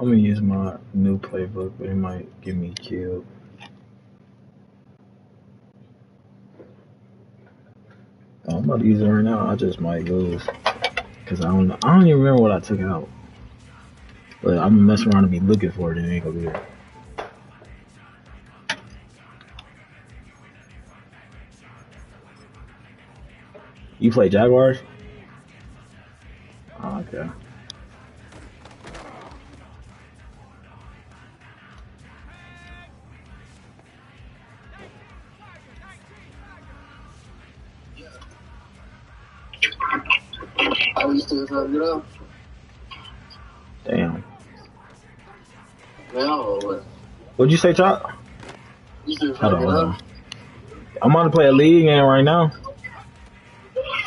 I'm gonna use my new playbook, but it might get me killed. Oh, I'm about to use it right now. I just might lose because I don't even remember what I took out. But I'm gonna mess around and be looking for it, and it ain't gonna be there. You play Jaguars? Oh, okay. Are you still trying to get up? Damn. Now or what? What'd you say, Chop? You still trying to get Hold on. up? I'm about to play a league game right now.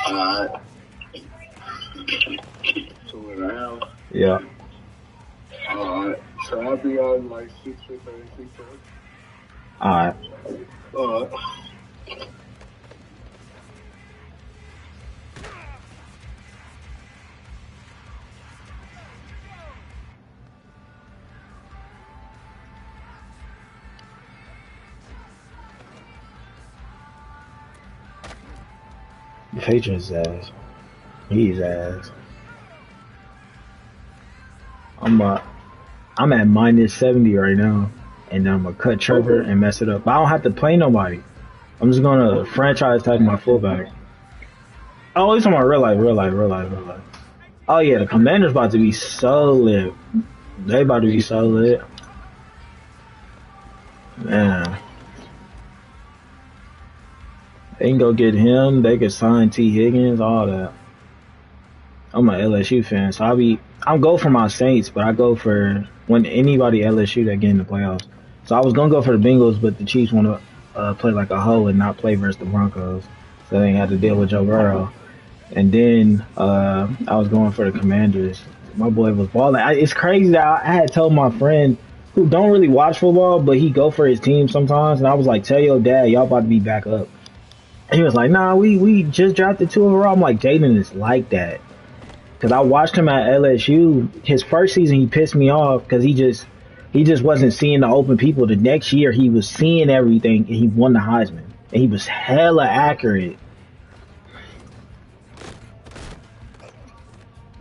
Alright. 2.5. Yeah. Alright. So I'll be on like 6:30, 6:30. Alright. Alright. Patriots ass. He's ass. I'm at -70 right now, and I'm gonna cut Trevor and mess it up. But I don't have to play nobody. I'm just gonna franchise tag my fullback. Oh, he's talking about real life. Oh yeah, the Commanders about to be so lit. They about to be so lit. Man. They can go get him. They could sign T. Higgins, all that. I'm an LSU fan, so I'll go for my Saints, but I go for when anybody LSU that get in the playoffs. So I was gonna go for the Bengals, but the Chiefs want to play like a hoe and not play versus the Broncos, so they ain't have to deal with Joe Burrow. And then I was going for the Commanders. My boy was balling. It's crazy that I had told my friend who don't really watch football, but he go for his team sometimes, and I was like, "Tell your dad, y'all about to be back up." He was like, "Nah, we just drafted 2 overall." I'm like, Jaden is like that. Because I watched him at LSU. His first season, he pissed me off because he just wasn't seeing the open people. The next year, he was seeing everything, and he won the Heisman. And he was hella accurate.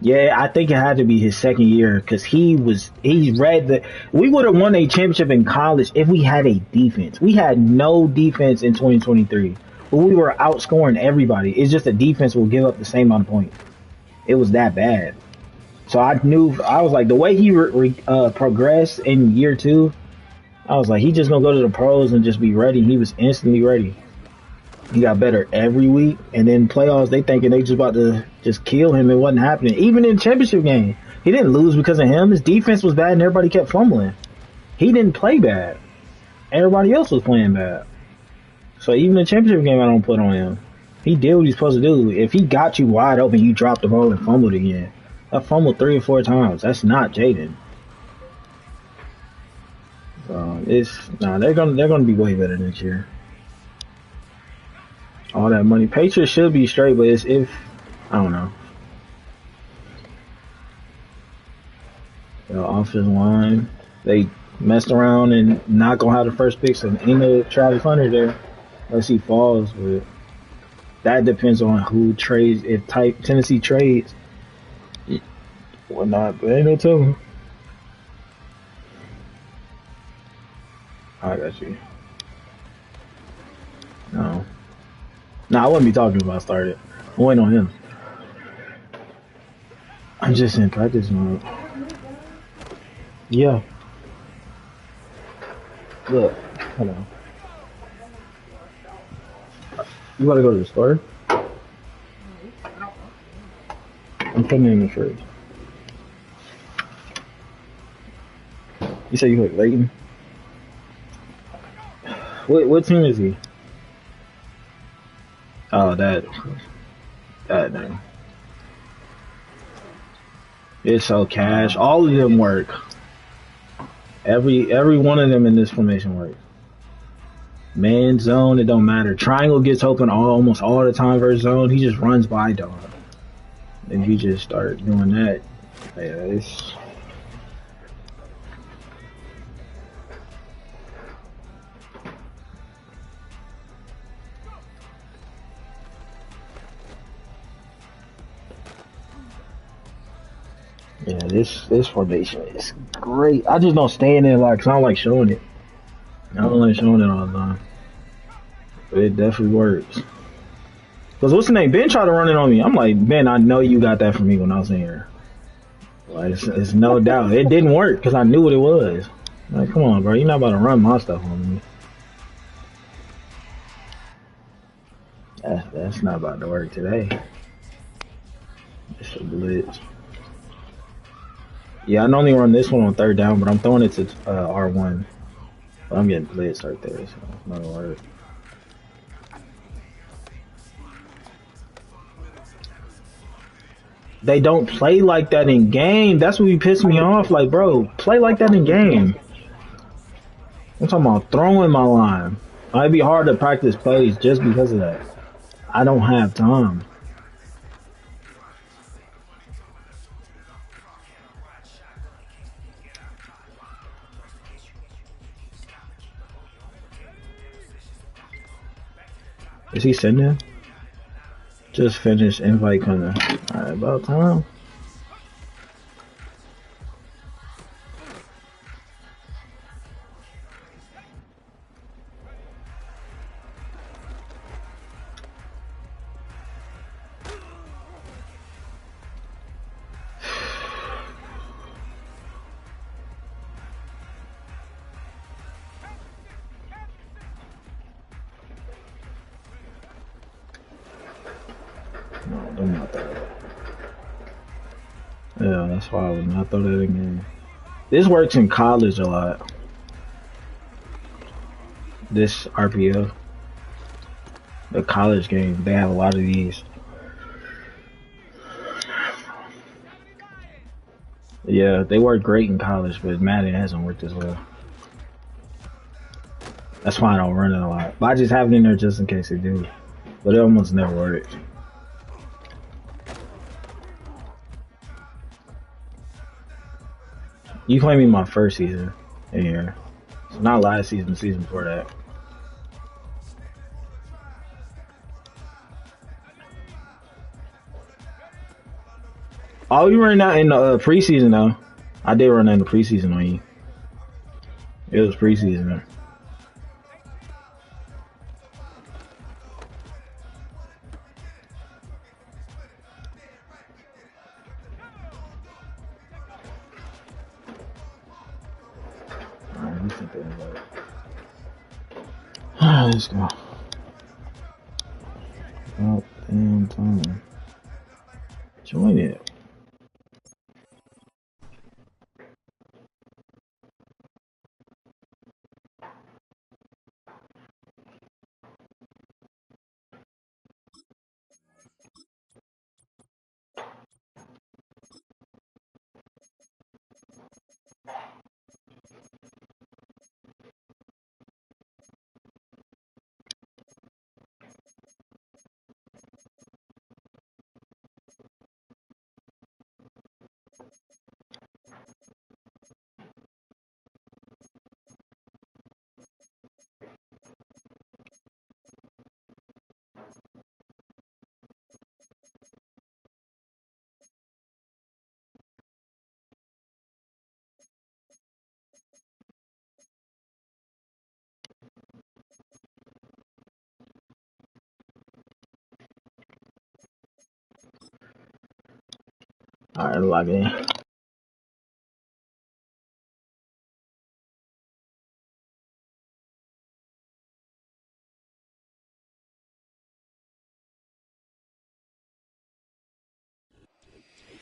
Yeah, I think it had to be his second year because he read that we would have won a championship in college if we had a defense. We had no defense in 2023. But we were outscoring everybody. It's just the defense will give up the same amount of points. It was that bad. So I was like, the way he progressed in year 2, I was like, he just gonna go to the pros and just be ready. He was instantly ready. He got better every week, and then playoffs, they thinking they just about to just kill him. It wasn't happening. Even in championship game, he didn't lose because of him. His defense was bad, and everybody kept fumbling. He didn't play bad. Everybody else was playing bad. So even the championship game, I don't put on him. He did what he's supposed to do. If he got you wide open, you dropped the ball and fumbled again. I fumbled 3 or 4 times. That's not Jaden. So they're gonna be way better next year. All that money, Patriots should be straight, but if I don't know. The offensive line, they messed around and not gonna have the first pick, so ain't no Travis Hunter there unless he falls. But that depends on who trades. If Tennessee trades or not, but ain't no telling. I got you. No, I wouldn't be talking if I started. I'm waiting on him. I'm just in practice mode. Yeah. Look, hold on. You gotta go to the store? I'm putting it in the fridge. You said you like Leighton? What team is he? Oh, that name. It's so cash. All of them work. Every one of them in this formation works. Man zone, it don't matter. Triangle gets open almost all the time versus zone. He just runs by dog. If you just start doing that, yeah, Yeah, this formation is great. I just don't stand in like, cause I don't like showing it. I don't like showing it all the time. But it definitely works. Cause what's the name? Ben tried to run it on me. I'm like, Ben, I know you got that from me when I was in here. Like, it's no doubt. It didn't work because I knew what it was. Like, come on, bro. You're not about to run my stuff on me. That's not about to work today. It's a blitz. Yeah, I normally run this one on third down, but I'm throwing it to R1. But I'm getting blitzed right there, so it's not gonna work. They don't play like that in game. That's what be pissing me off. Like, bro, play like that in game. I'm talking about throwing my line. It'd be hard to practice plays just because of that. I don't have time. Is he sending? Just finished invite coming. Alright, about time. No, don't not that. Yeah, that's why I would not throw that again. This works in college a lot. This RPO. The college game, they have a lot of these. Yeah, they work great in college, but Madden hasn't worked as well. That's why I don't run it a lot. But I just have it in there just in case they do. But it almost never works. You play me my first season in here. So not last season, the season before that. Oh, you ran that in the preseason though. I did run that in the preseason on you. It was preseason. Alright, let's think about it. Alright, let's go. About damn time. Join it. Alright, log in.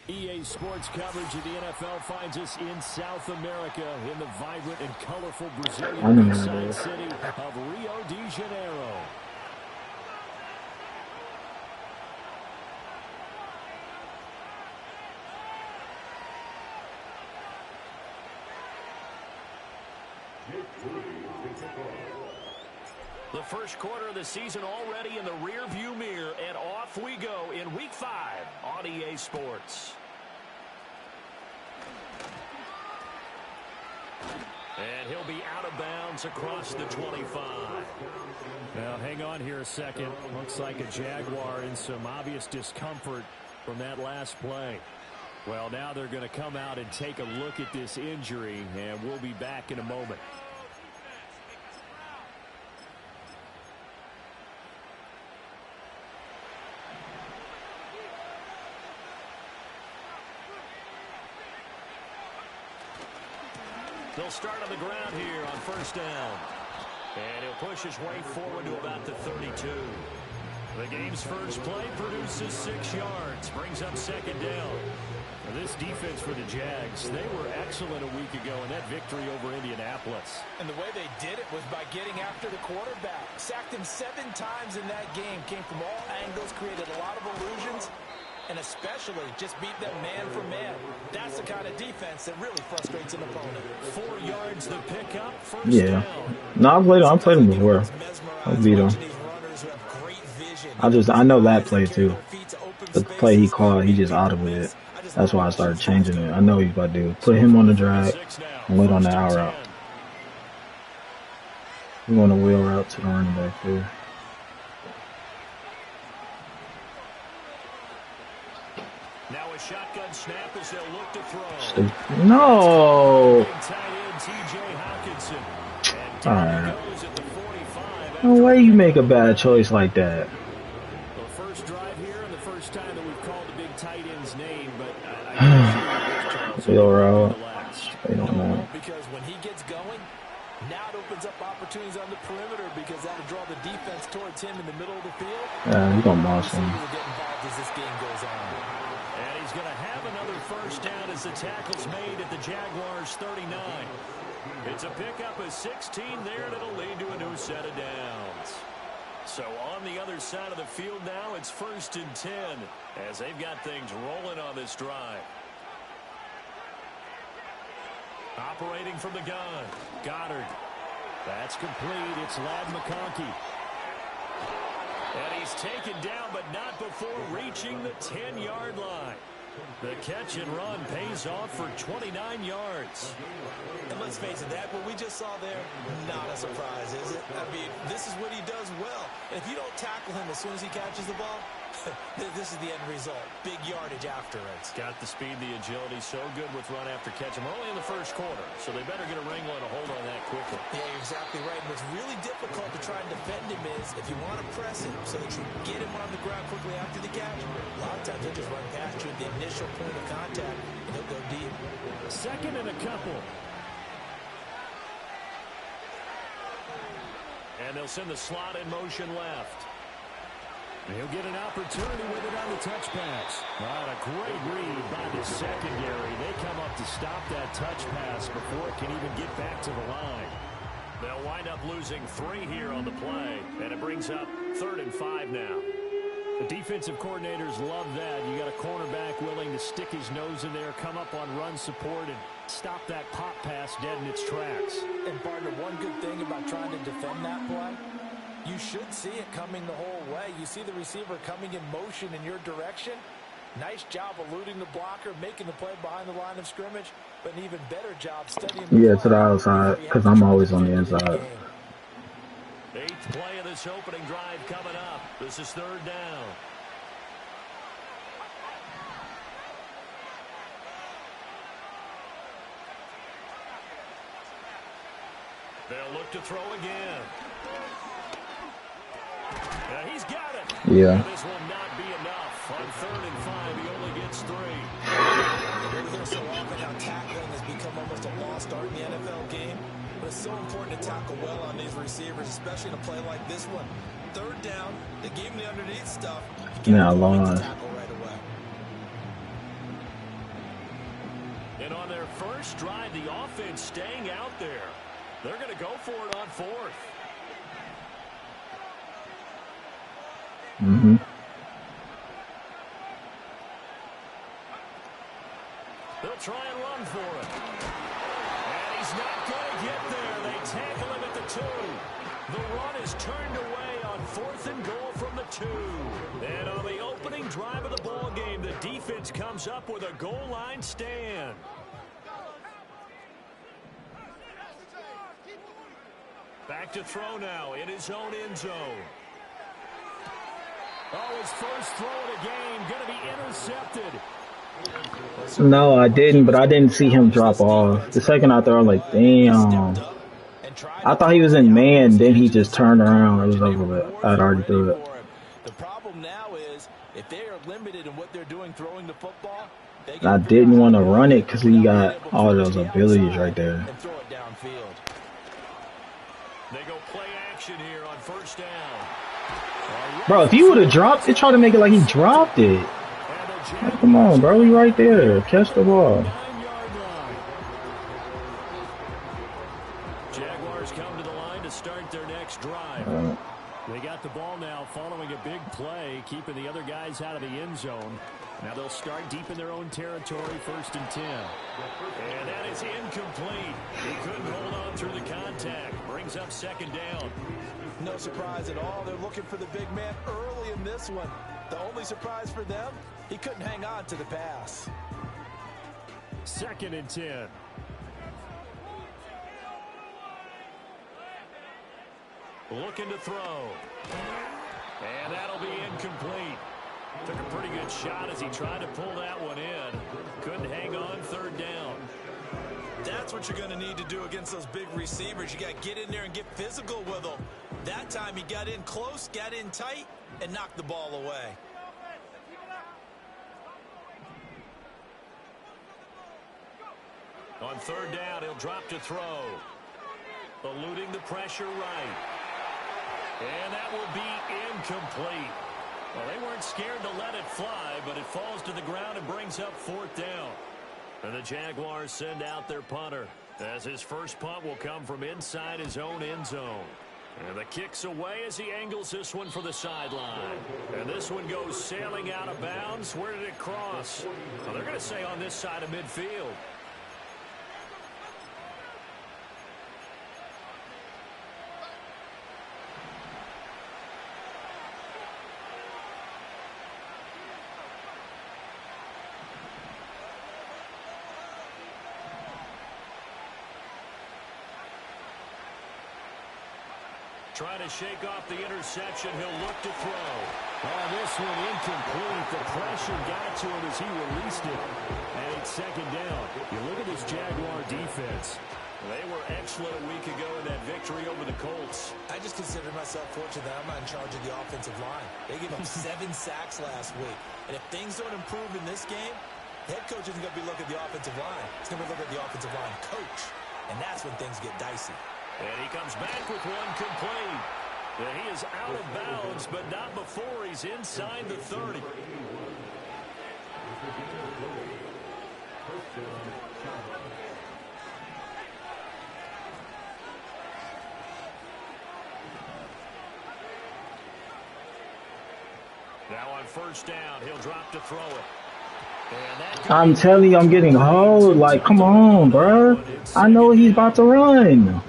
EA Sports coverage of the NFL finds us in South America in the vibrant and colorful Brazilian beachside city of Rio de Janeiro. The first quarter of the season already in the rear-view mirror, and off we go in Week 5 on EA Sports. And he'll be out of bounds across the 25. Now, hang on here a second. Looks like a Jaguar in some obvious discomfort from that last play. Well, now they're going to come out and take a look at this injury, and we'll be back in a moment. They'll start on the ground here on first down. And he'll push his way forward to about the 32. The game's first play produces 6 yards, brings up second down. Now this defense for the Jags, they were excellent a week ago in that victory over Indianapolis. And the way they did it was by getting after the quarterback. Sacked him 7 times in that game. Came from all angles, created a lot of illusions, and especially just beat them man for man. That's the kind of defense that really frustrates an opponent. 4 yards the pickup, first Yeah. down. No, I played him before. I beat him. I know that play too. The play he called, he just audibled it. That's why I started changing it. I know what he's about to do. Put him on the drag and wait on the out route. We're going to wheel route to the running back too. Now a shotgun snap as they'll look to throw. No. All right. No way you make a bad choice like that. The first drive here and the first time that we've called the big tight end's name, but I Wheel route. They don't know. Because when he gets going, now it opens up opportunities on the perimeter because that'll draw the defense towards him in the middle of the field. Yeah, he's gonna boss him. Will get involved as this game goes on. And he's going to have another first down as the tackle's made at the Jaguars 39. It's a pickup of 16 there, and it'll lead to a new set of downs. So on the other side of the field now, it's 1st and 10 as they've got things rolling on this drive. Operating from the gun, Goddard. That's complete. It's Ladd McConkey. And he's taken down, but not before reaching the 10-yard line. The catch and run pays off for 29 yards. And let's face it, that what we just saw there, not a surprise, is it? I mean, this is what he does well. And if you don't tackle him as soon as he catches the ball, this is the end result. Big yardage after it. It's got the speed, the agility, so good with run after catch. And we're only in the first quarter, so they better get a wrangle and a hold on that quickly. Yeah, you're exactly right. And what's really difficult to try and defend him is if you want to press him so that you get him on the ground quickly after the catch, a lot of times he'll just run past you at the initial point of contact, and he'll go deep. Second and a couple. And they'll send the slot in motion left. He'll get an opportunity with it on the touch pass. Right, a great read by the secondary. They come up to stop that touch pass before it can even get back to the line. They'll wind up losing 3 here on the play, and it brings up 3rd and 5 now. The defensive coordinators love that. You got a cornerback willing to stick his nose in there, come up on run support, and stop that pop pass dead in its tracks. And partner, one good thing about trying to defend that play, you should see it coming the whole way. You see the receiver coming in motion in your direction. Nice job eluding the blocker, making the play behind the line of scrimmage, but an even better job studying the Yeah, to the outside, because I'm always on the inside. 8th play of this opening drive coming up. This is 3rd down. They'll look to throw again. And he's got it. Yeah. And this will not be enough. On 3rd and 5, he only gets 3. We hear so often how tackling has become almost a lost art in the NFL game. But it's so important to tackle well on these receivers, especially in a play like this one. 3rd down, they gave him the underneath stuff. Now, long. Tackle right away. And on their first drive, the offense staying out there. They're going to go for it on 4th. Mm-hmm. They'll try and run for it. And he's not going to get there. They tackle him at the 2. The run is turned away on 4th and goal from the 2. And on the opening drive of the ball game, the defense comes up with a goal line stand. Back to throw now in his own end zone. Oh, his first throw of the game going to be intercepted. No, I didn't, but I didn't see him drop off. The second I threw, I was like, damn. I thought he was in man, then he just turned around. It was over with. I'd already threw it. The problem now is if they are limited in what they're doing throwing the football, they And got I to figure didn't out how want to to run run it it because he without being got able to all reach those the abilities right outside there. and throw it downfield. They go play action here on first down. Bro, if you would have dropped it, try to make it like he dropped it. Like, come on, bro. He right there. Catch the ball. 9-yard line. Jaguars come to the line to start their next drive. They got the ball now following a big play, keeping the other guys out of the end zone. Now they'll start deep in their own territory, 1st and 10. And that is incomplete. He couldn't hold on through the contact. Brings up 2nd down. No surprise at all. They're looking for the big man early in this one. The only surprise for them, he couldn't hang on to the pass. 2nd and 10. Looking to throw. And that'll be incomplete. Took a pretty good shot as he tried to pull that one in. Couldn't hang on, 3rd down. That's what you're going to need to do against those big receivers. You got to get in there and get physical with them. That time he got in close, got in tight, and knocked the ball away. On 3rd down, he'll drop to throw. Eluding the pressure right. And that will be incomplete. Well, they weren't scared to let it fly, but it falls to the ground and brings up 4th down. And the Jaguars send out their punter, as his first punt will come from inside his own end zone. And the kick's away as he angles this one for the sideline. And this one goes sailing out of bounds. Where did it cross? Well, they're going to say on this side of midfield. Trying to shake off the interception. He'll look to throw. Oh, this one incomplete. The pressure got to him as he released it. And it's 2nd down. You look at this Jaguar defense. They were excellent a week ago in that victory over the Colts. I just consider myself fortunate that I'm not in charge of the offensive line. They gave up 7 sacks last week. And if things don't improve in this game, the head coach isn't going to be looking at the offensive line. He's going to be looking at the offensive line coach. And that's when things get dicey. And he comes back with one complete. And he is out of bounds, but not before he's inside the 30. Now on 1st down, he'll drop to throw it. I'm telling you, I'm getting hold. Like, come on, bro. I know he's about to run.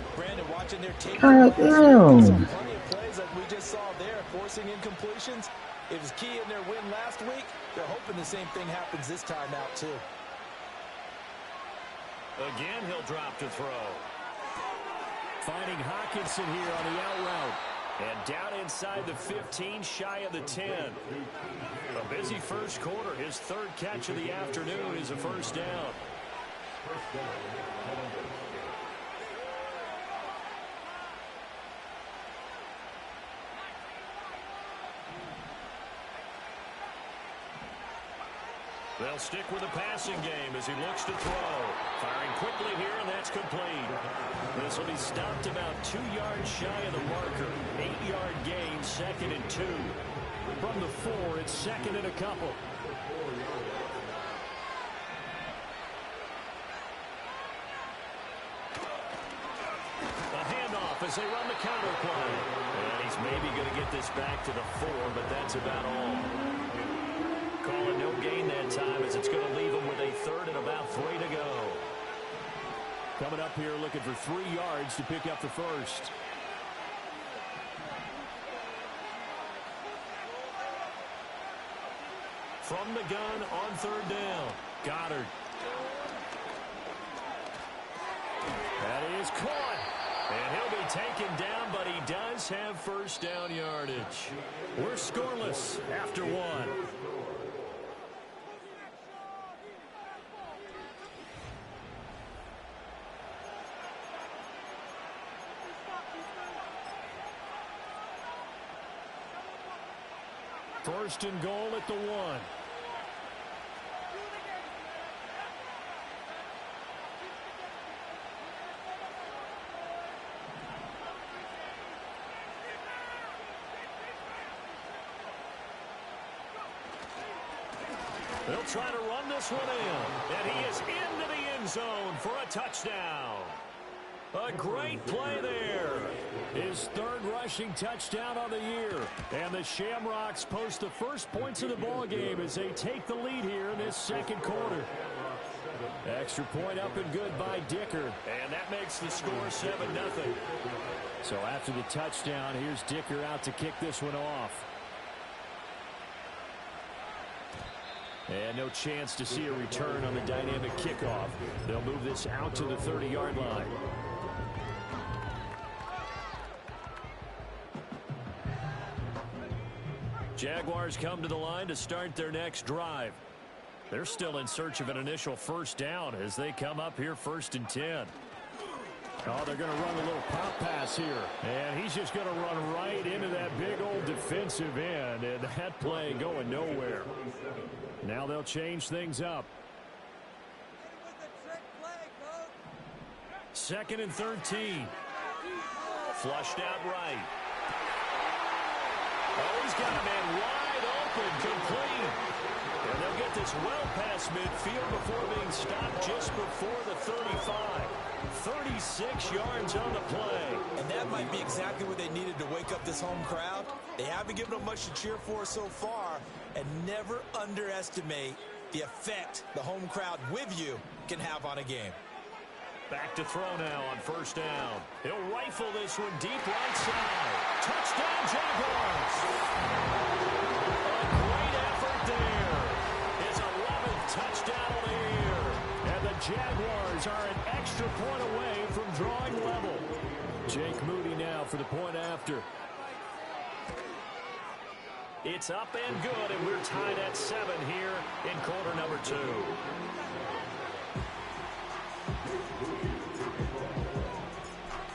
God damn. Plenty of plays like we just saw there, forcing incompletions. It was key in their win last week. They're hoping the same thing happens this time out, too. Again, he'll drop to throw. Finding Hawkinson here on the out route. And down inside the 15, shy of the 10. A busy first quarter. His 3rd catch of the afternoon is a 1st down. They'll stick with the passing game as he looks to throw. Firing quickly here, and that's complete. This will be stopped about 2 yards shy of the marker. 8-yard gain, 2nd and 2. From the 4, it's 2nd and a couple. A handoff as they run the counter play. And he's maybe going to get this back to the 4, but that's about all. Calling no gain that time as it's going to leave him with a 3rd and about 3 to go. Coming up here looking for 3 yards to pick up the 1st. From the gun on 3rd down. Goddard. That is caught. And he'll be taken down, but he does have 1st down yardage. We're scoreless after 1. First and goal at the 1. They'll try to run this one in, and he is into the end zone for a touchdown. A great play there. His third rushing touchdown on the year. And the Shamrocks post the first points of the ballgame as they take the lead here in this second quarter. Extra point up and good by Dicker. And that makes the score 7-0. So after the touchdown, here's Dicker out to kick this one off. And no chance to see a return on the dynamic kickoff. They'll move this out to the 30-yard line. Jaguars come to the line to start their next drive. They're still in search of an initial first down as they come up here 1st and 10. Oh, they're going to run a little pop pass here. And he's just going to run right into that big old defensive end. And that play going nowhere. Now they'll change things up. 2nd and 13. Flushed out right. Oh, he's got a man wide open, complete. And they'll get this well past midfield before being stopped just before the 35. 36 yards on the play. And that might be exactly what they needed to wake up this home crowd. They haven't given them much to cheer for so far, and never underestimate the effect the home crowd with you can have on a game. Back to throw now on 1st down. He'll rifle this one deep right side. Touchdown, Jaguars. A great effort there. His 11th touchdown of the year. And the Jaguars are an extra point away from drawing level. Jake Moody now for the point after. It's up and good, and we're tied at 7 here in quarter number 2.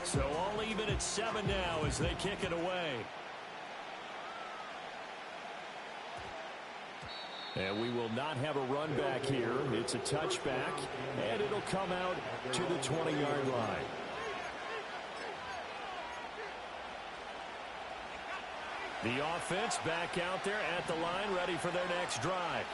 So all even at 7 now as they kick it away. And we will not have a run back here. It's a touchback, and it'll come out to the 20-yard line. The offense back out there at the line, ready for their next drive.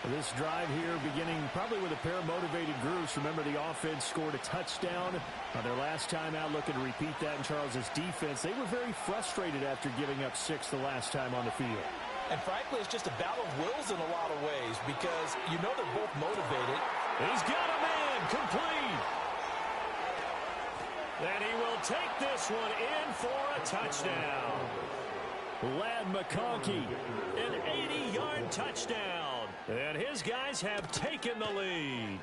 This drive here beginning probably with a pair of motivated groups. Remember, the offense scored a touchdown on their last time out, looking to repeat that in Charles's defense. They were very frustrated after giving up 6 the last time on the field. And frankly, it's just a battle of wills in a lot of ways because you know they're both motivated. He's got a man complete. And he will take this one in for a touchdown. Ladd McConkey, an 80-yard touchdown. And his guys have taken the lead.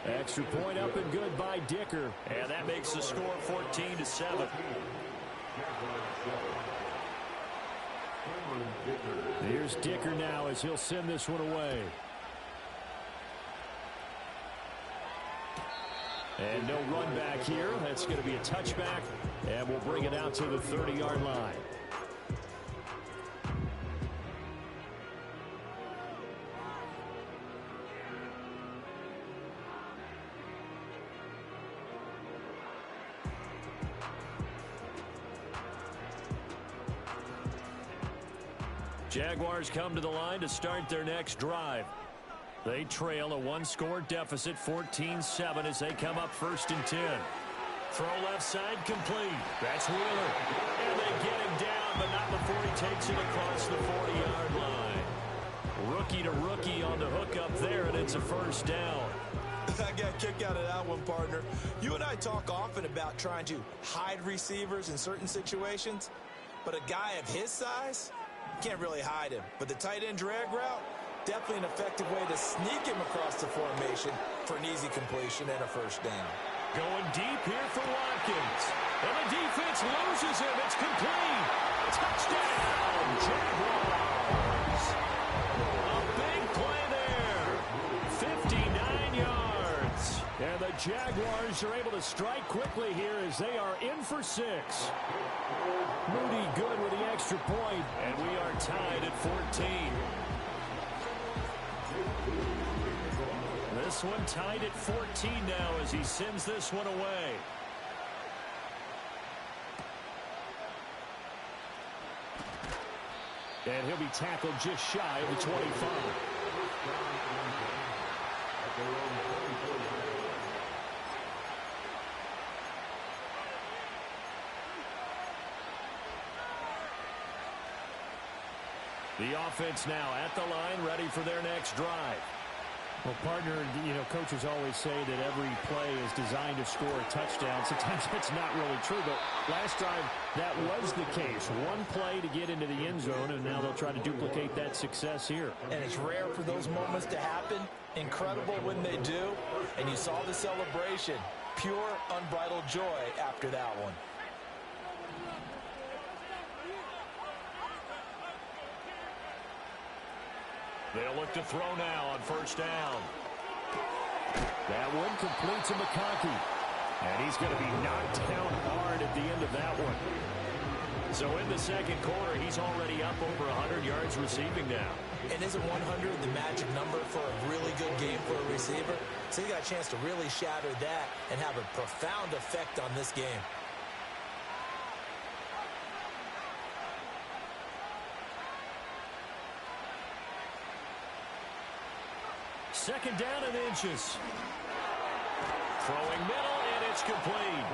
Extra point up and good by Dicker. And that makes the score 14-7. Here's Dicker now as he'll send this one away. And no run back here. That's going to be a touchback. And we'll bring it out to the 30-yard line. Jaguars come to the line to start their next drive. They trail a one-score deficit, 14-7, as they come up 1st and 10. Throw left side complete. That's Wheeler. And they get him down, but not before he takes it across the 40-yard line. Rookie to rookie on the hook up there, and it's a 1st down. I got a kick out of that one, partner. You and I talk often about trying to hide receivers in certain situations, but a guy of his size can't really hide him. But the tight end drag route, definitely an effective way to sneak him across the formation for an easy completion and a 1st down. Going deep here for Watkins. And the defense loses him. It's complete. Touchdown, Jaguars. A big play there. 59 yards. And the Jaguars are able to strike quickly here as they are in for 6. Moody good with the extra point, and we are tied at 14. This one tied at 14 now as he sends this one away. And he'll be tackled just shy of the 25. The offense now at the line, ready for their next drive. Well, partner, coaches always say that every play is designed to score a touchdown. Sometimes that's not really true, but last drive, that was the case. One play to get into the end zone, and now they'll try to duplicate that success here. And it's rare for those moments to happen. Incredible when they do. And you saw the celebration. Pure, unbridled joy after that one. They'll look to throw now on first down. That one completes to McConkey. And he's going to be knocked down hard at the end of that one. So in the second quarter, he's already up over 100 yards receiving now. And isn't 100 the magic number for a really good game for a receiver? So he got a chance to really shatter that and have a profound effect on this game. Second down and inches. Throwing middle, and it's complete.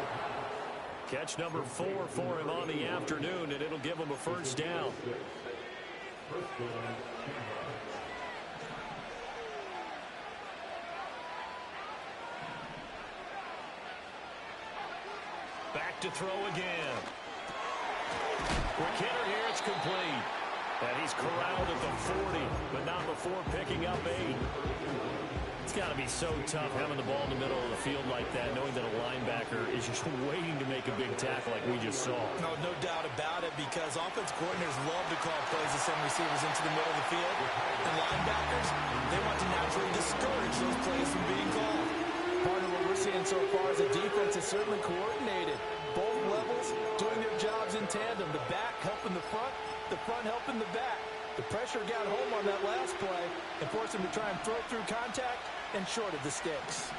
Catch number 4 for him on the afternoon, and it'll give him a first down. Back to throw again. Quick hitter here, it's complete. And he's corralled at the 40, but not before picking up 8. It's got to be so tough having the ball in the middle of the field like that, knowing that a linebacker is just waiting to make a big tackle like we just saw. No doubt about it, because offense coordinators love to call plays to send receivers into the middle of the field. And linebackers, they want to naturally discourage those plays from being called. Part of what we're seeing so far is the defense is certainly coordinated. Both levels doing their jobs in tandem. The back helping the front helping the back. The pressure got home on that last play and forced him to try and throw through contact and short of the sticks.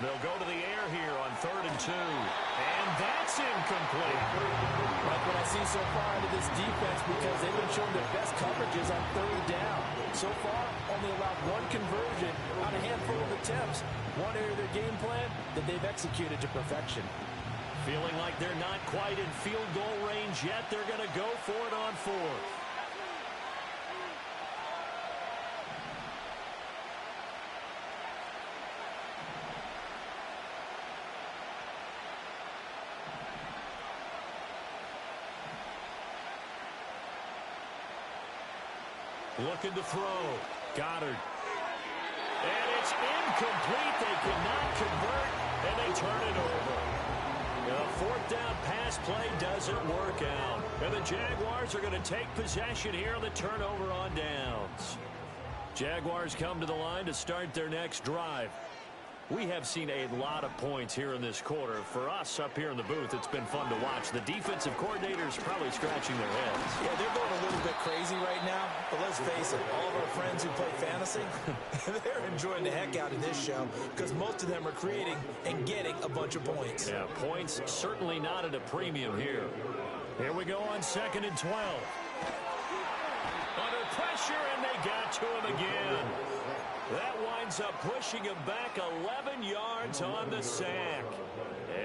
They'll go to the air here on 3rd and 2. And that's incomplete. Like what I see so far out of this defense, because they've been showing their best coverages on 3rd down. So far, only allowed 1 conversion on a handful of attempts. One area of their game plan that they've executed to perfection. Feeling like they're not quite in field goal range yet. They're going to go for it on 4th. Looking to throw. Goddard. And it's incomplete. They cannot convert, and they turn it over. The 4th down pass play doesn't work out. And the Jaguars are going to take possession here on the turnover on downs. Jaguars come to the line to start their next drive. We have seen a lot of points here in this quarter. For us up here in the booth, it's been fun to watch. The defensive coordinators probably scratching their heads. Yeah, they're going a little bit crazy right now. But let's face it, all of our friends who play fantasy, they're enjoying the heck out of this show because most of them are creating and getting a bunch of points. Yeah, points certainly not at a premium here. Here we go on 2nd and 12. Under pressure, and they got to him again. That winds up pushing him back 11 yards on the sack.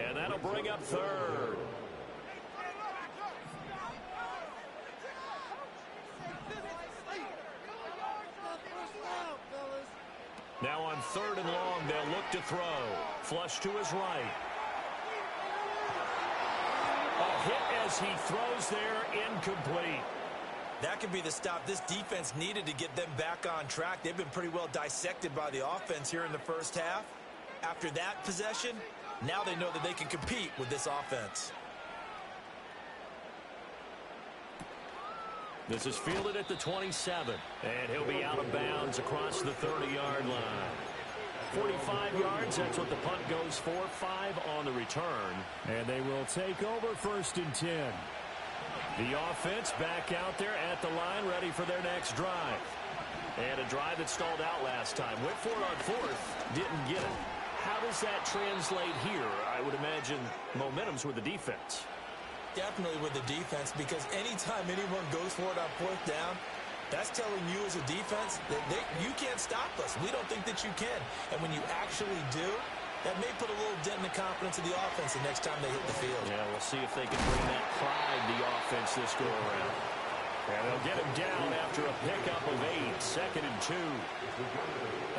And that'll bring up 3rd. Now on 3rd and long, they'll look to throw. Flush to his right. A hit as he throws there, incomplete. That could be the stop this defense needed to get them back on track. They've been pretty well dissected by the offense here in the first half. After that possession, Now they know that they can compete with this offense. This is fielded at the 27, and he'll be out of bounds across the 30-yard line. 45 yards, that's what the punt goes for. 5 on the return. And they will take over 1st and 10. The offense back out there at the line, ready for their next drive. And a drive that stalled out last time. Went for it on 4th, didn't get it. How does that translate here? I would imagine momentum's with the defense. Definitely with the defense, because anytime anyone goes for it on 4th down, that's telling you as a defense that you can't stop us. We don't think that you can. And when you actually do, that may put a little dent in the confidence of the offense the next time they hit the field. Yeah, we'll see if they can bring that pride to the offense this go around. And they'll get him down after a pickup of 8. 2nd and 2.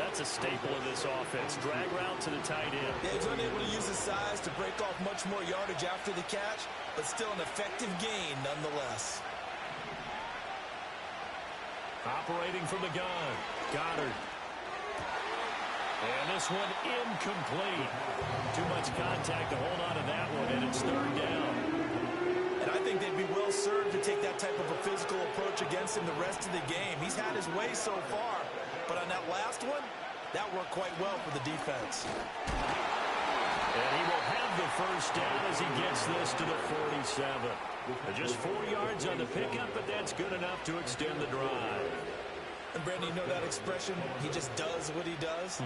That's a staple of this offense. Drag route to the tight end. Yeah, he's unable to use his size to break off much more yardage after the catch, but still an effective gain nonetheless. Operating from the gun. Goddard. And this one incomplete. Too much contact to hold on to that one, and it's 3rd down. And I think they'd be well served to take that type of a physical approach against him the rest of the game. He's had his way so far, but on that last one, that worked quite well for the defense. And he will have the 1st down as he gets this to the 47. Just 4 yards on the pickup, but that's good enough to extend the drive. And Brandon, you know that expression, he just does what he does?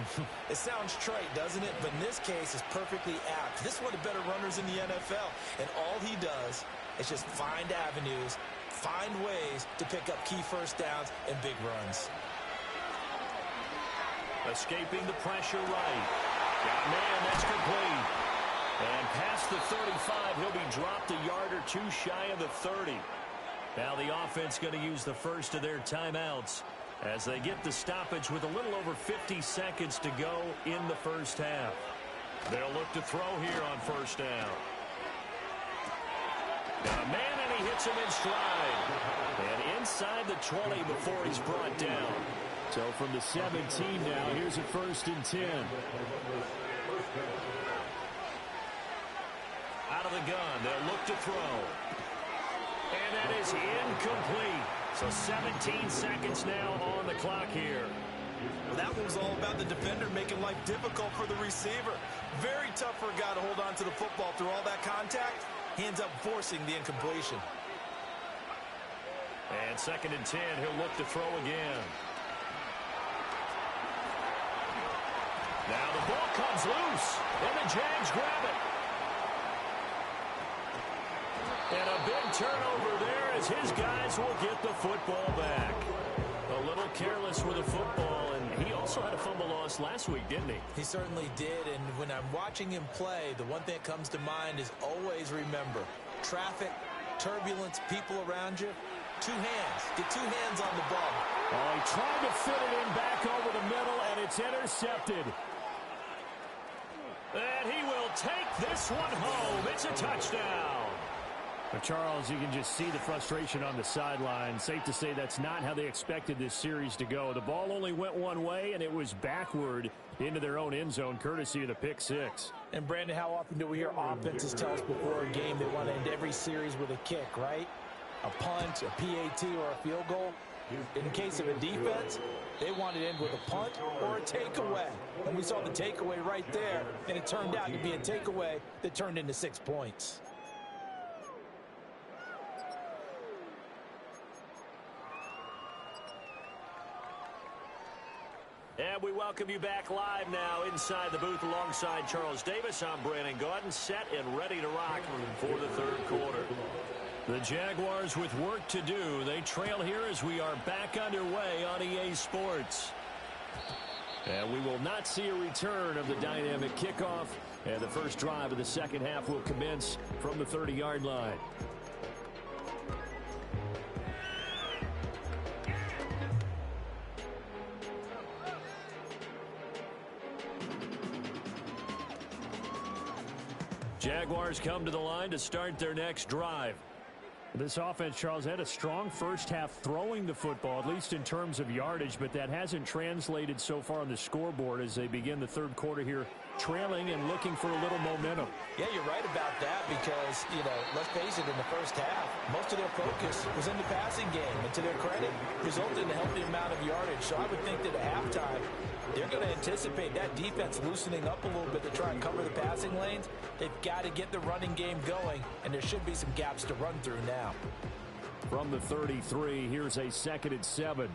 It sounds trite, doesn't it? But in this case, it's perfectly apt. This is one of the better runners in the NFL. And all he does is just find avenues, find ways to pick up key 1st downs and big runs. Escaping the pressure right. Got man, that's complete. And past the 35, he'll be dropped a yard or 2 shy of the 30. Now the offense going to use the first of their timeouts as they get the stoppage with a little over 50 seconds to go in the 1st half. They'll look to throw here on 1st down. Got a man, and he hits him in stride. And inside the 20 before he's brought down. So from the 17 now, here's a 1st and 10. Out of the gun, they'll look to throw. And that is incomplete. So 17 seconds now on the clock here. Well, that one was all about the defender making life difficult for the receiver. Very tough for a guy to hold on to the football through all that contact. He ends up forcing the incompletion. And 2nd and 10, he'll look to throw again. Now the ball comes loose, and the Jags grab it. And a big turnover there as his guys will get the football back. A little careless with the football, and he also had a fumble loss last week, didn't he? He certainly did, and when I'm watching him play, the one thing that comes to mind is always remember, traffic, turbulence, people around you, 2 hands. Get 2 hands on the ball. Oh, he tried to fit it in back over the middle, and it's intercepted. And he will take this one home. It's a touchdown. But Charles, you can just see the frustration on the sideline. Safe to say that's not how they expected this series to go. The ball only went one way, and it was backward into their own end zone, courtesy of the pick 6. And, Brandon, how often do we hear offenses tell us before a game they want to end every series with a kick, right? A punt, a PAT, or a field goal. In case of a defense, they want to end with a punt or a takeaway. And we saw the takeaway right there, and it turned out to be a takeaway that turned into 6 points. And we welcome you back live now inside the booth alongside Charles Davis. I'm Brandon Gaudin, set and ready to rock for the 3rd quarter. The Jaguars with work to do. They trail here as we are back underway on EA Sports. And we will not see a return of the dynamic kickoff. And the first drive of the 2nd half will commence from the 30-yard line. Jaguars come to the line to start their next drive. This offense, Charles, had a strong first half throwing the football, at least in terms of yardage, but that hasn't translated so far on the scoreboard as they begin the third quarter here, trailing and looking for a little momentum. Yeah, you're right about that because, let's face it, in the first half, most of their focus was in the passing game. And to their credit, resulted in a healthy amount of yardage. So I would think that at halftime, they're going to anticipate that defense loosening up a little bit to try and cover the passing lanes. They've got to get the running game going, and there should be some gaps to run through now. From the 33, here's a 2nd and 7.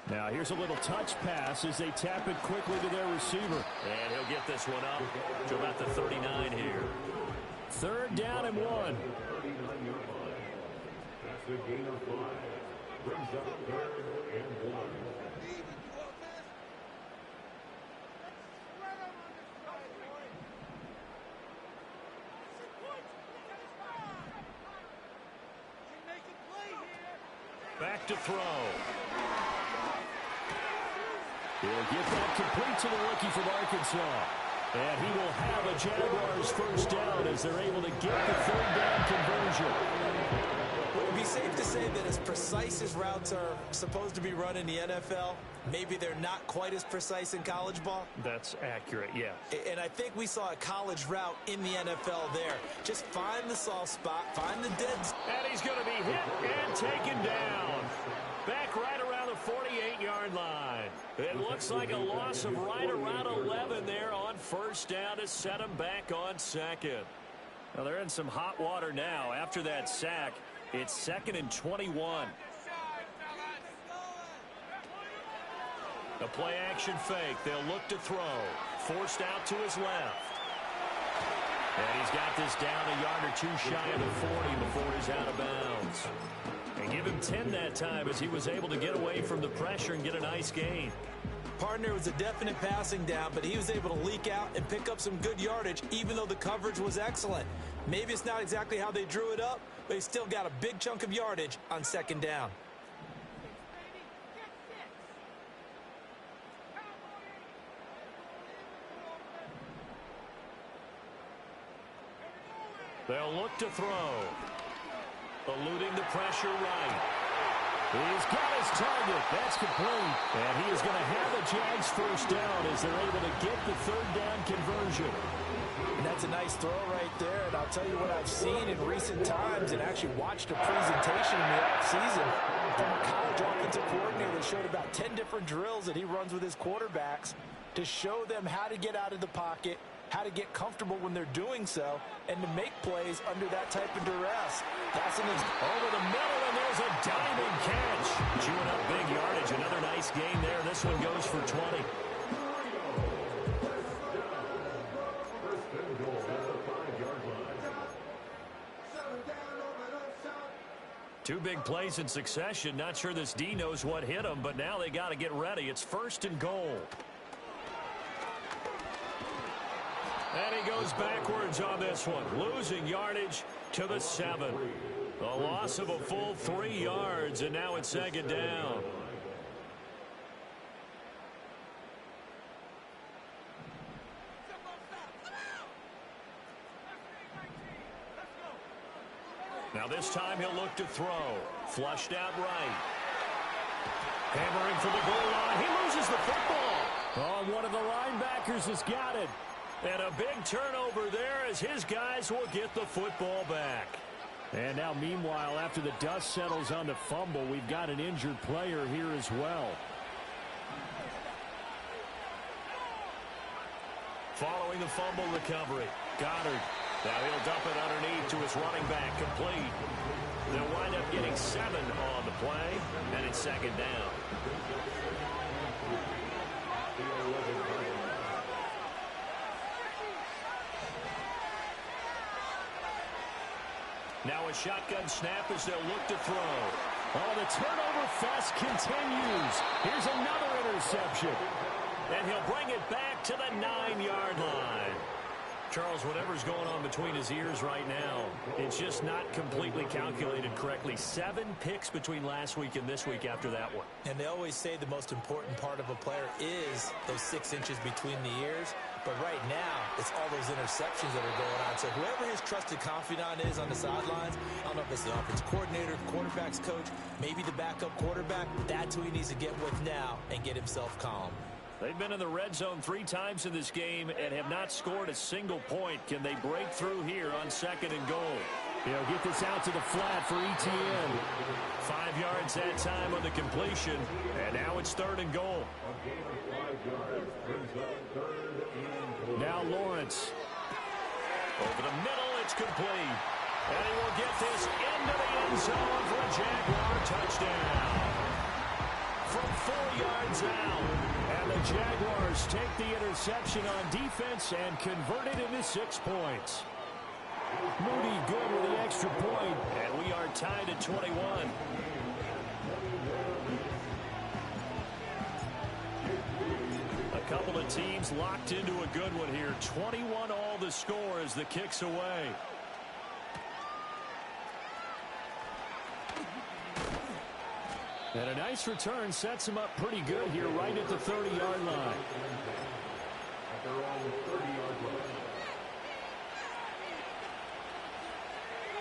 Now here's a little touch pass as they tap it quickly to their receiver. And he'll get this one up to about the 39 here. 3rd down and 1. That's a gain of 5. Brings up 3rd and 1. Back to throw. He'll get that complete to the rookie from Arkansas. And he will have a Jaguars first down as they're able to get the 3rd down conversion. Would it be safe to say that as precise as routes are supposed to be run in the NFL, maybe they're not quite as precise in college ball? That's accurate, yeah. And I think we saw a college route in the NFL there. Just find the soft spot, find the dead. And he's going to be hit and taken down. Back right around the 48-yard line. It looks like a loss of right around 11 there on first down to set him back on 2nd. Now they're in some hot water now. After that sack, it's 2nd and 21. The play action fake. They'll look to throw. Forced out to his left. And he's got this down a yard or two shy of the 40 before he's out of bounds. And give him 10 that time as he was able to get away from the pressure and get a nice gain. Partner was a definite passing down, but he was able to leak out and pick up some good yardage, even though the coverage was excellent. Maybe it's not exactly how they drew it up, but he still got a big chunk of yardage on 2nd down. They'll look to throw. Eluding the pressure right. He's got his target. That's complete. And he is going to have the Jags first down as they're able to get the 3rd down conversion. And that's a nice throw right there. And I'll tell you what I've seen in recent times and actually watched a presentation in the offseason from a college offensive coordinator that showed about 10 different drills that he runs with his quarterbacks to show them how to get out of the pocket, how to get comfortable when they're doing so, and to make plays under that type of duress. That's over the middle, and there's a diving catch. Chewing up big yardage. Another nice gain there. This one goes for 20. Two big plays in succession. Not sure this D knows what hit him, but now they got to get ready. It's 1st and goal. And he goes backwards on this one, losing yardage to the 7. A loss of a full 3 yards, and now it's 2nd down. Now this time he'll look to throw. Flushed out right. Hammering for the goal line. He loses the football. Oh, one of the linebackers has got it. And a big turnover there as his guys will get the football back. And now, meanwhile, after the dust settles on the fumble, we've got an injured player here as well. Following the fumble recovery, Goddard. Now he'll dump it underneath to his running back, complete. They'll wind up getting 7 on the play, and it's 2nd down. Now a shotgun snap as they'll look to throw. Oh, the turnover fest continues. Here's another interception. And he'll bring it back to the 9-yard line. Charles, whatever's going on between his ears right now, it's just not completely calculated correctly. 7 picks between last week and this week after that one. And they always say the most important part of a player is those 6 inches between the ears. But right now, it's all those interceptions that are going on. So whoever his trusted confidant is on the sidelines, I don't know if it's the offense coordinator, quarterback's coach, maybe the backup quarterback, that's who he needs to get with now and get himself calm. They've been in the red zone 3 times in this game and have not scored a single point. Can they break through here on 2nd and goal? He'll get this out to the flat for ETN. 5 yards that time on the completion, and now it's 3rd and goal. Now Lawrence. Over the middle, it's complete. And he will get this into the end zone for a Jaguar touchdown. From 4 yards out. And the Jaguars take the interception on defense and convert it into 6 points. Moody good with the extra point, and we are tied at 21. A couple of teams locked into a good one here. 21 all the score as the kick's away. And a nice return sets him up pretty good here right at the 30-yard line.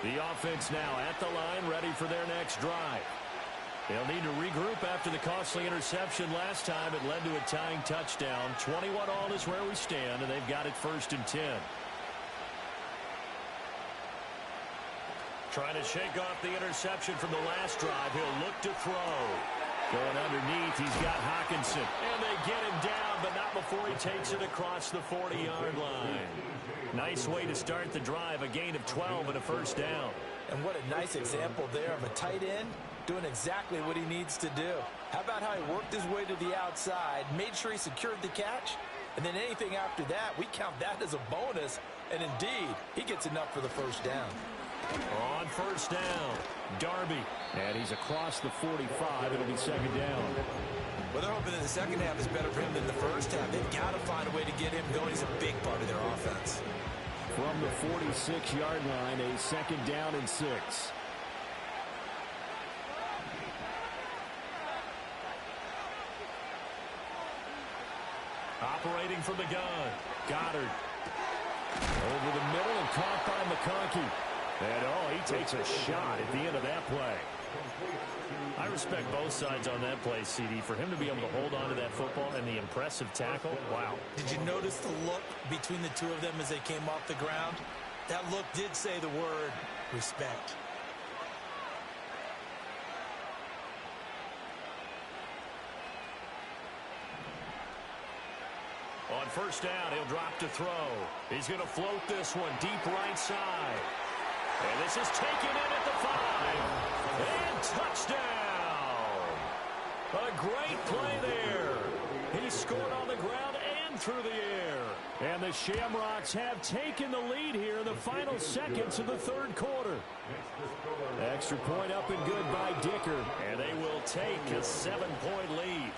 The offense now at the line, ready for their next drive. They'll need to regroup after the costly interception last time. It led to a tying touchdown. 21 all is where we stand, and they've got it 1st and 10. Trying to shake off the interception from the last drive. He'll look to throw. Going underneath, he's got Hockenson. And they get him down, but not before he takes it across the 40-yard line. Nice way to start the drive. A gain of 12 and a 1st down. And what a nice example there of a tight end doing exactly what he needs to do. How about how he worked his way to the outside, made sure he secured the catch, and then anything after that, we count that as a bonus. And indeed, he gets enough for the 1st down. On 1st down, Darby. And he's across the 45. It'll be 2nd down. Well, they're hoping that the second half is better for him than the first half. They've got to find a way to get him going. He's a big part of their offense. From the 46-yard line, a 2nd down and 6. Operating from the gun, Goddard. Over the middle and caught by McConkey. And, he takes a shot at the end of that play. I respect both sides on that play, CD. For him to be able to hold on to that football and the impressive tackle, wow. Did you notice the look between the two of them as they came off the ground? That look did say the word respect. On 1st down, he'll drop to throw. He's going to float this one deep right side. And this is taken in at the 5. And touchdown! A great play there. He scored on the ground and through the air. And the Shamrocks have taken the lead here in the final seconds of the 3rd quarter. Extra point up and good by Dicker. And they will take a 7-point lead.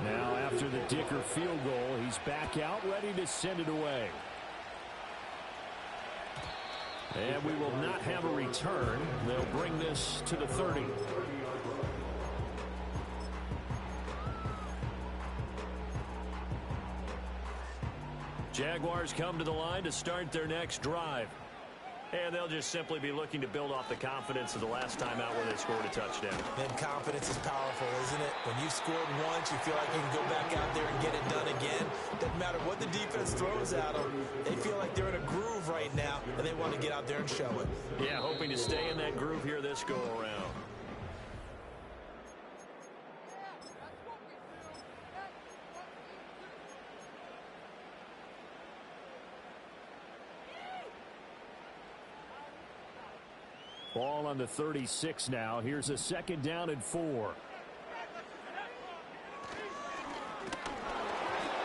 Now after the Dicker field goal, he's back out ready to send it away. And we will not have a return. They'll bring this to the 30. Jaguars come to the line to start their next drive. And they'll just simply be looking to build off the confidence of the last time out where they scored a touchdown. Then confidence is powerful, isn't it? When you've scored once, you feel like you can go back out there and get it done again. Doesn't matter what the defense throws at them. They feel like they're in a groove right now, and they want to get out there and show it. Yeah, hoping to stay in that groove here this go-around. Ball on the 36 now. Here's a 2nd down and 4.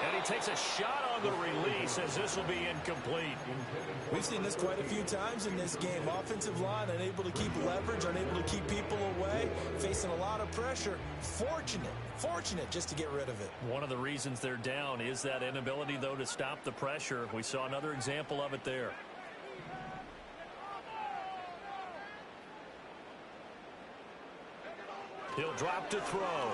And he he takes a shot on the release as this will be incomplete. We've seen this quite a few times in this game. Offensive line unable to keep leverage, unable to keep people away, facing a lot of pressure. Fortunate just to get rid of it. One of the reasons they're down is that inability, though, to stop the pressure. We saw another example of it there. He'll drop to throw.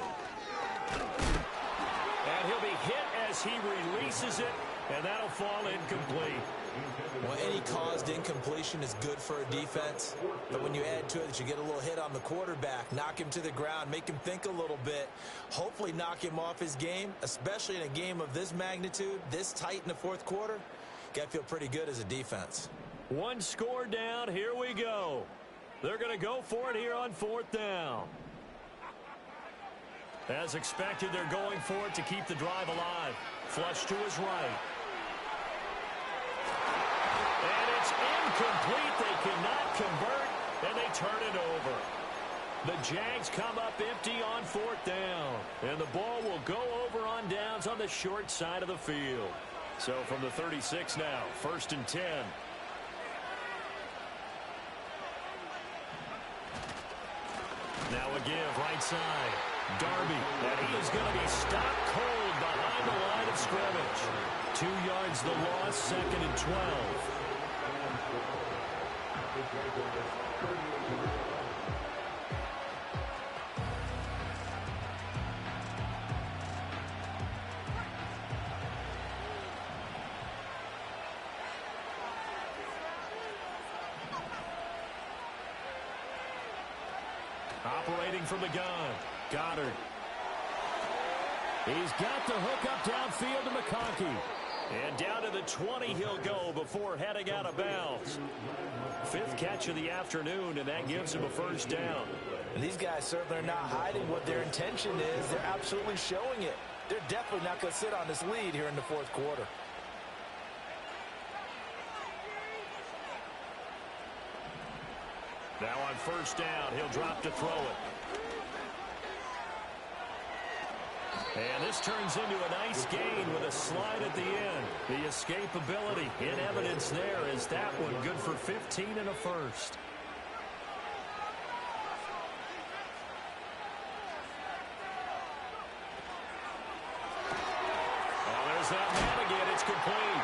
And he'll be hit as he releases it, and that'll fall incomplete. Well, any caused incompletion is good for a defense, but when you add to it that you get a little hit on the quarterback, knock him to the ground, make him think a little bit, hopefully knock him off his game, especially in a game of this magnitude, this tight in the fourth quarter, got to feel pretty good as a defense. One score down, here we go. They're going to go for it here on fourth down. As expected, they're going for it to keep the drive alive. Flush to his right. And it's incomplete. They cannot convert, and they turn it over. The Jags come up empty on fourth down, and the ball will go over on downs on the short side of the field. So from the 36 now, 1st and 10. Now a give, right side. Darby, and he is going to be stopped cold behind the line of scrimmage. 2 yards the loss, 2nd and 12. Operating from the gun, Goddard. He's got the hook up downfield to McConkey. And down to the 20 he'll go before heading out of bounds. 5th catch of the afternoon, and that gives him a first down. And these guys certainly are not hiding what their intention is. They're absolutely showing it. They're definitely not going to sit on this lead here in the fourth quarter. Now on first down, he'll drop to throw it. And this turns into a nice gain with a slide at the end. The escapability in evidence there is that one good for 15 and a first. Oh, there's that man again. It's complete.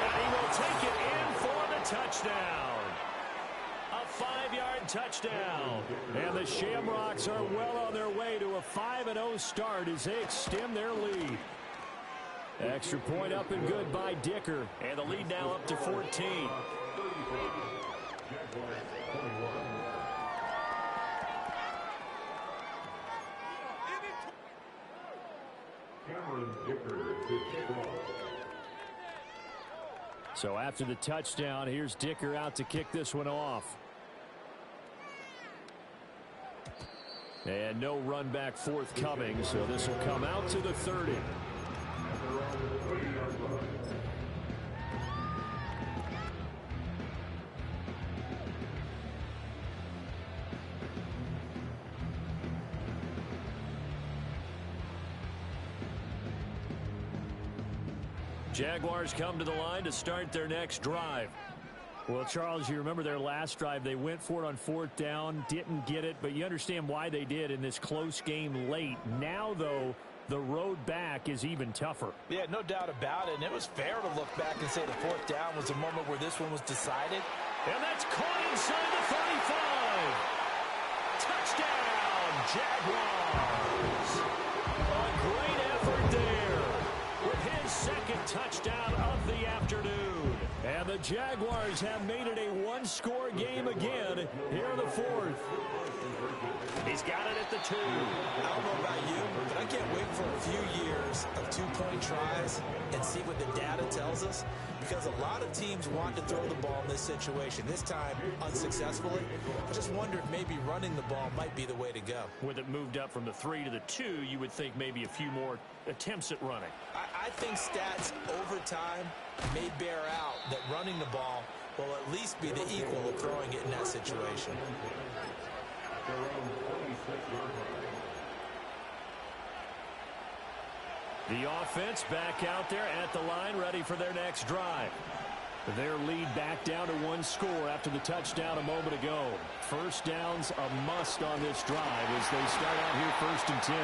And he will take it in for the touchdown. A 5-yard touchdown. And the Shamrocks are well on their way to a 5-0 start as they extend their lead. Extra point up and good by Dicker. And the lead now up to 14. So after the touchdown, here's Dicker out to kick this one off. And no run back forthcoming, so this will come out to the 30. Jaguars come to the line to start their next drive. Well, Charles, you remember their last drive. They went for it on fourth down, didn't get it, but you understand why they did in this close game late. Now, though, the road back is even tougher. Yeah, no doubt about it, and it was fair to look back and say the fourth down was the moment where this one was decided. And that's caught inside the 35. Touchdown, Jaguars. A great effort there with his 2nd touchdown of the afternoon. And the Jaguars have made it a one-score game again here in the 4th. He's got it at the 2. I don't know about you, but I can't wait for a few years of 2-point tries and see what the data tells us, because a lot of teams want to throw the ball in this situation. This time, unsuccessfully. I just wonder if maybe running the ball might be the way to go. With it moved up from the 3 to the 2, you would think maybe a few more attempts at running. I think stats over time may bear out that running the ball will at least be the equal of throwing it in that situation. The offense back out there at the line, ready for their next drive. Their lead back down to one score after the touchdown a moment ago. First down's a must on this drive as they start out here 1st and 10.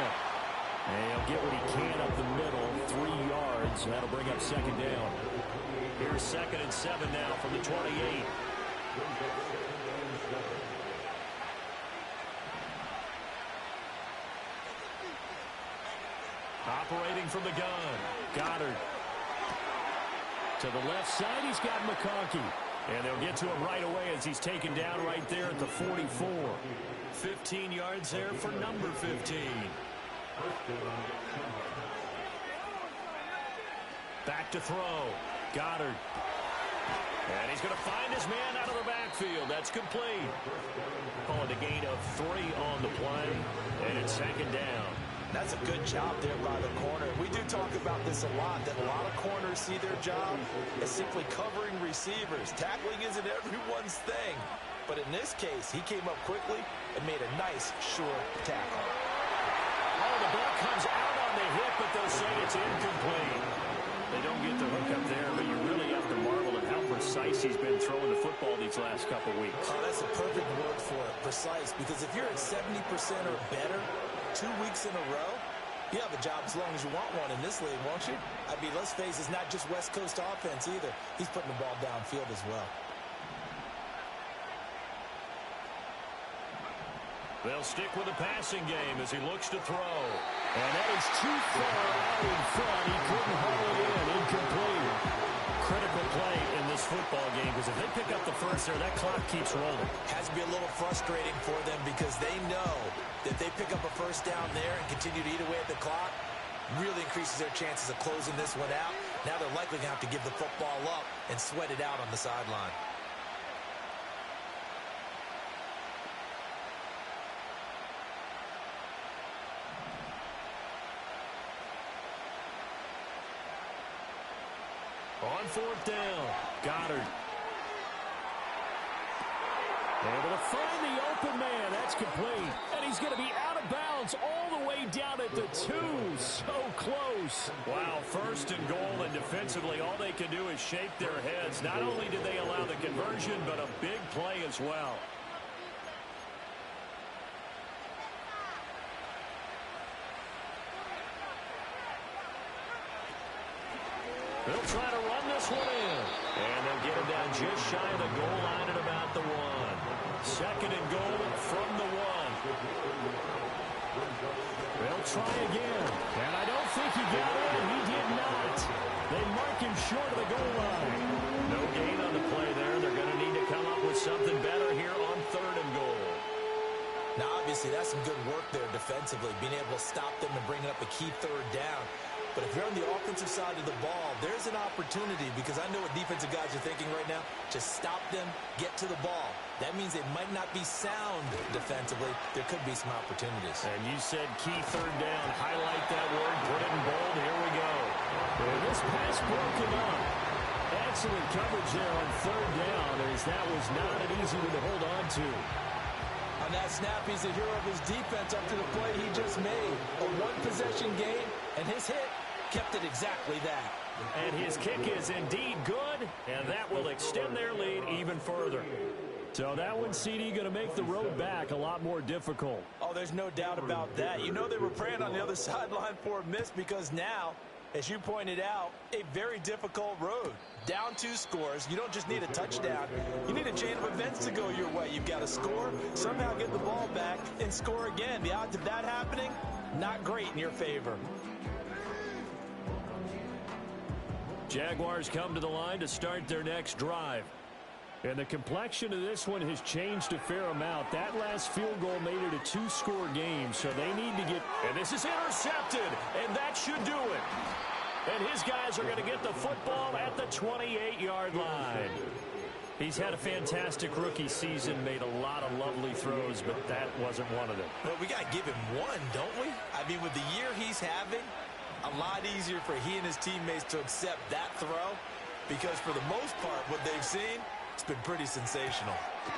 And he'll get what he can up the middle, 3 yards. That'll bring up 2nd down. Here's 2nd and 7 now from the 28. Operating from the gun, Goddard. To the left side, he's got McConkey. And they'll get to him right away as he's taken down right there at the 44. 15 yards there for number 15. Back to throw. Goddard. And he's going to find his man out of the backfield. That's complete. Call it a gain of 3 on the play. And it's 2nd down. That's a good job there by the corner. We do talk about this a lot, that a lot of corners see their job as simply covering receivers. Tackling isn't everyone's thing. But in this case, he came up quickly and made a nice, short tackle. Oh, the ball comes out on the hip, but they'll say it's incomplete. They don't get the hook up there, but you really have to marvel at how precise he's been throwing the football these last couple weeks. Oh, that's a perfect word for it, precise. Because if you're at 70% or better 2 weeks in a row, you have a job as long as you want one in this league, won't you? I mean, let's face it, it's not just West Coast offense either. He's putting the ball downfield as well. They'll stick with the passing game as he looks to throw. And that is too far out in front. He couldn't haul it in. Incomplete. Critical play in this football game because if they pick up the first there, that clock keeps rolling. Has to be a little frustrating for them because they know that they pick up a first down there and continue to eat away at the clock, really increases their chances of closing this one out. Now they're likely going to have to give the football up and sweat it out on the sideline. On 4th down, Goddard. Able to find the open man. That's complete. And he's going to be out of bounds all the way down at the 2. So close. Wow, 1st and goal, and defensively, all they can do is shake their heads. Not only did they allow the conversion, but a big play as well. They'll try to run this one in. And they'll get him down just shy of the goal line at about the 1. 2nd and goal from the 1. They'll try again. And I don't think he got it. He did not. They mark him short of the goal line. No gain on the play there. They're going to need to come up with something better here on 3rd and goal. Now, obviously, that's some good work there defensively, being able to stop them and bringing up a key 3rd down. But if you're on the offensive side of the ball, there's an opportunity because I know what defensive guys are thinking right now. Just stop them, get to the ball. That means they might not be sound defensively. There could be some opportunities. And you said key 3rd down. Highlight that word. Put it in bold. Here we go. And this pass broken up. Excellent coverage there on 3rd down as that was not an easy one to hold on to. On that snap, he's the hero of his defense up to the play he just made. A one-possession game, and his hit kept it exactly that. And his kick is indeed good, and that will extend their lead even further. So that one, CD, going to make the road back a lot more difficult. Oh, there's no doubt about that. You know they were praying on the other sideline for a miss because now, as you pointed out, a very difficult road. Down 2 scores. You don't just need a touchdown. You need a chain of events to go your way. You've got to score, somehow get the ball back, and score again. The odds of that happening, not great in your favor. Jaguars come to the line to start their next drive. And the complexion of this one has changed a fair amount. That last field goal made it a 2-score game, so they need to get... And this is intercepted, and that should do it. And his guys are going to get the football at the 28-yard line. He's had a fantastic rookie season, made a lot of lovely throws, but that wasn't one of them. Well, we got to give him one, don't we? I mean, with the year he's having, a lot easier for he and his teammates to accept that throw because for the most part, what they've seen, It's been pretty sensational.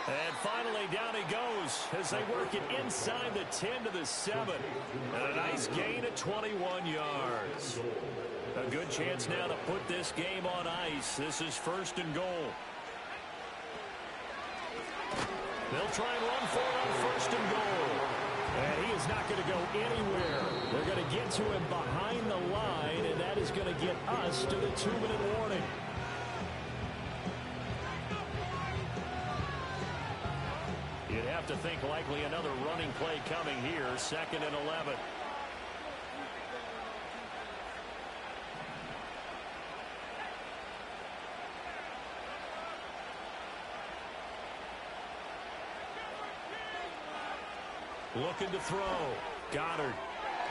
And finally, down he goes as they work it inside the 10 to the 7. And a nice gain of 21 yards. A good chance now to put this game on ice. This is 1st and goal. They'll try and run for it on 1st and goal. And he is not going to go anywhere. They're going to get to him behind the line, and that is going to get us to the 2-minute warning. You'd have to think likely another running play coming here, 2nd and 11. Looking to throw. Goddard.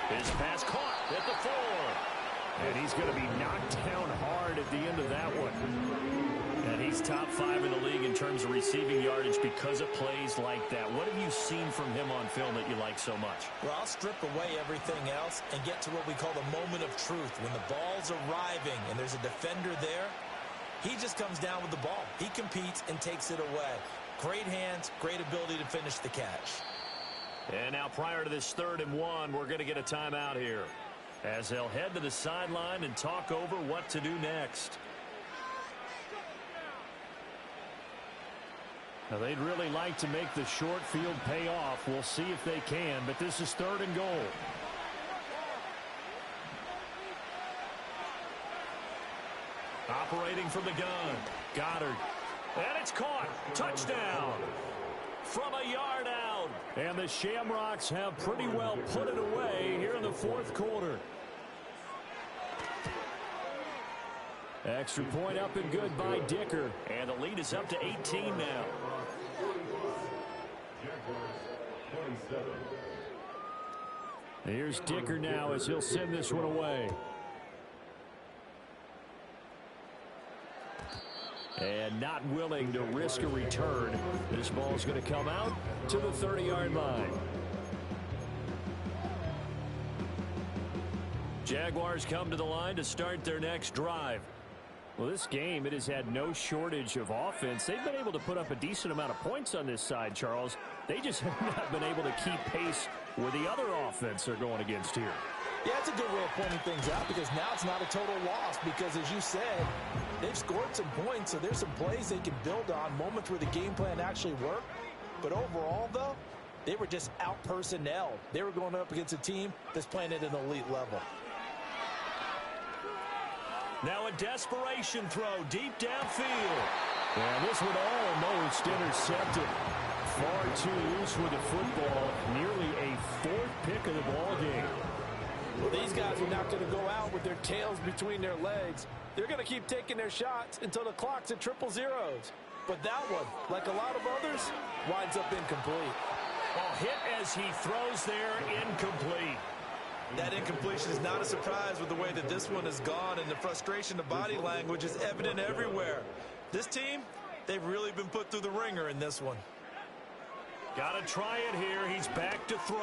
His pass caught at the 4. And he's going to be knocked down hard at the end of that one. And he's top 5 in the league in terms of receiving yardage because of plays like that. What have you seen from him on film that you like so much? Well, I'll strip away everything else and get to what we call the moment of truth. When the ball's arriving and there's a defender there, he just comes down with the ball. He competes and takes it away. Great hands, great ability to finish the catch. And now prior to this 3rd and 1, we're going to get a timeout here as they'll head to the sideline and talk over what to do next. Now, they'd really like to make the short field pay off. We'll see if they can, but this is 3rd and goal. Operating from the gun. Goddard. And it's caught. Touchdown. From a yard out. And the Shamrocks have pretty well put it away here in the 4th quarter. Extra point up and good by Dicker. And the lead is up to 18 now. Here's Dicker now as he'll send this one away. And not willing to risk a return. This ball is going to come out to the 30-yard line. Jaguars come to the line to start their next drive. Well, this game, it has had no shortage of offense. They've been able to put up a decent amount of points on this side, Charles. They just have not been able to keep pace with the other offense they're going against here. Yeah, it's a good way of pointing things out because now it's not a total loss because, as you said, they've scored some points, so there's some plays they can build on, moments where the game plan actually worked. But overall, though, they were just out-personnel. They were going up against a team that's playing at an elite level. Now a desperation throw deep downfield. And this one almost intercepted. Far too loose with the football. Nearly a 4th pick of the ball game. Well, these guys are not going to go out with their tails between their legs. They're going to keep taking their shots until the clock's at 000. But that one, like a lot of others, winds up incomplete. Oh, hit as he throws there, incomplete. That incompletion is not a surprise with the way that this one has gone, and the frustration of body language is evident everywhere. This team, they've really been put through the ringer in this one. Got to try it here. He's back to throw.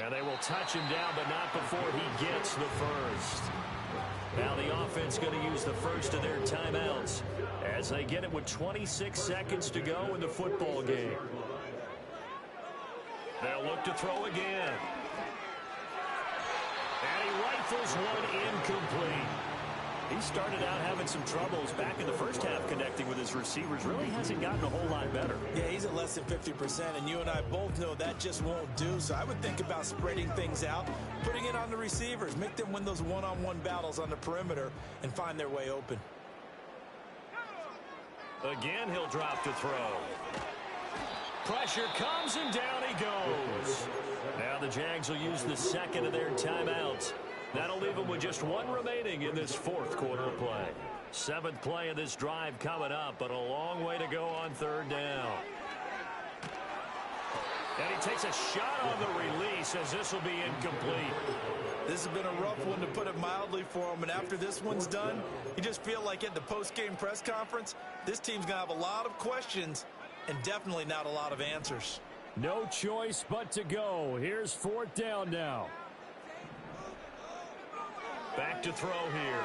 And they will touch him down, but not before he gets the first. Now the offense going to use the first of their timeouts as they get it with 26 seconds to go in the football game. They'll look to throw again. And he rifles one incomplete. He started out having some troubles back in the first half connecting with his receivers. Really hasn't gotten a whole lot better. Yeah, he's at less than 50%, and you and I both know that just won't do. So I would think about spreading things out, putting it on the receivers, make them win those one-on-one battles on the perimeter and find their way open. Again, he'll drop to throw. Pressure comes, and down he goes. Now the Jags will use the second of their timeouts. That'll leave them with just one remaining in this 4th quarter of play. 7th play of this drive coming up, but a long way to go on 3rd down. And he takes a shot on the release as this will be incomplete. This has been a rough one, to put it mildly, for him. And after this one's done, you just feel like at the post-game press conference, this team's going to have a lot of questions and definitely not a lot of answers. No choice but to go. Here's 4th down now. Back to throw here.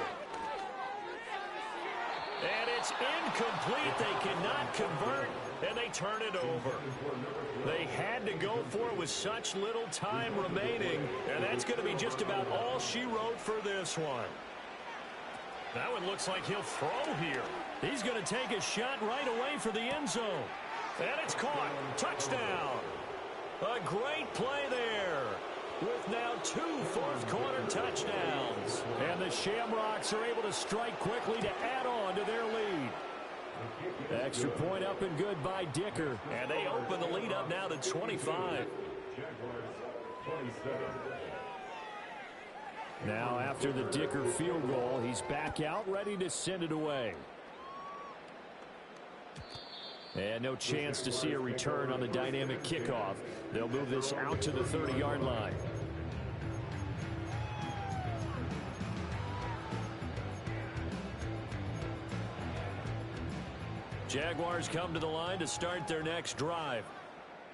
And it's incomplete. They cannot convert, and they turn it over. They had to go for it with such little time remaining, and that's going to be just about all she wrote for this one. That one looks like he'll throw here. He's going to take a shot right away for the end zone. And it's caught. Touchdown. A great play there, with now 2 fourth-quarter touchdowns. And the Shamrocks are able to strike quickly to add on to their lead. Extra point up and good by Dicker. And they open the lead up now to 25. Now after the Dicker field goal, he's back out ready to send it away. And no chance to see a return on the dynamic kickoff. They'll move this out to the 30-yard line. Jaguars come to the line to start their next drive.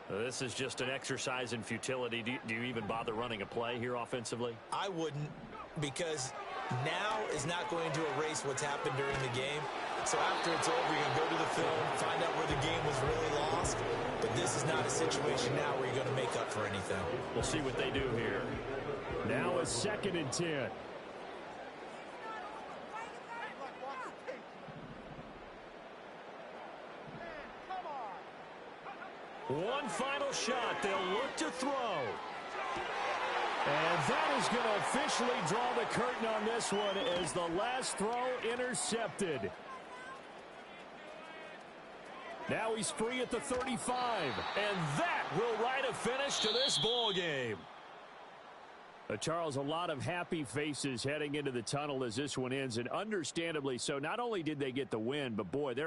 This is just an exercise in futility. Do you even bother running a play here offensively? I wouldn't, because now is not going to erase what's happened during the game. So after it's over, you're going to go to the film, find out where the game was really lost. But this is not a situation now where you're going to make up for anything. We'll see what they do here. Now a 2nd and 10. One final shot. They'll look to throw. And that is going to officially draw the curtain on this one as the last throw intercepted. Now he's free at the 35. And that will write a finish to this ball game. Charles, a lot of happy faces heading into the tunnel as this one ends, and understandably so. Not only did they get the win, but boy, they're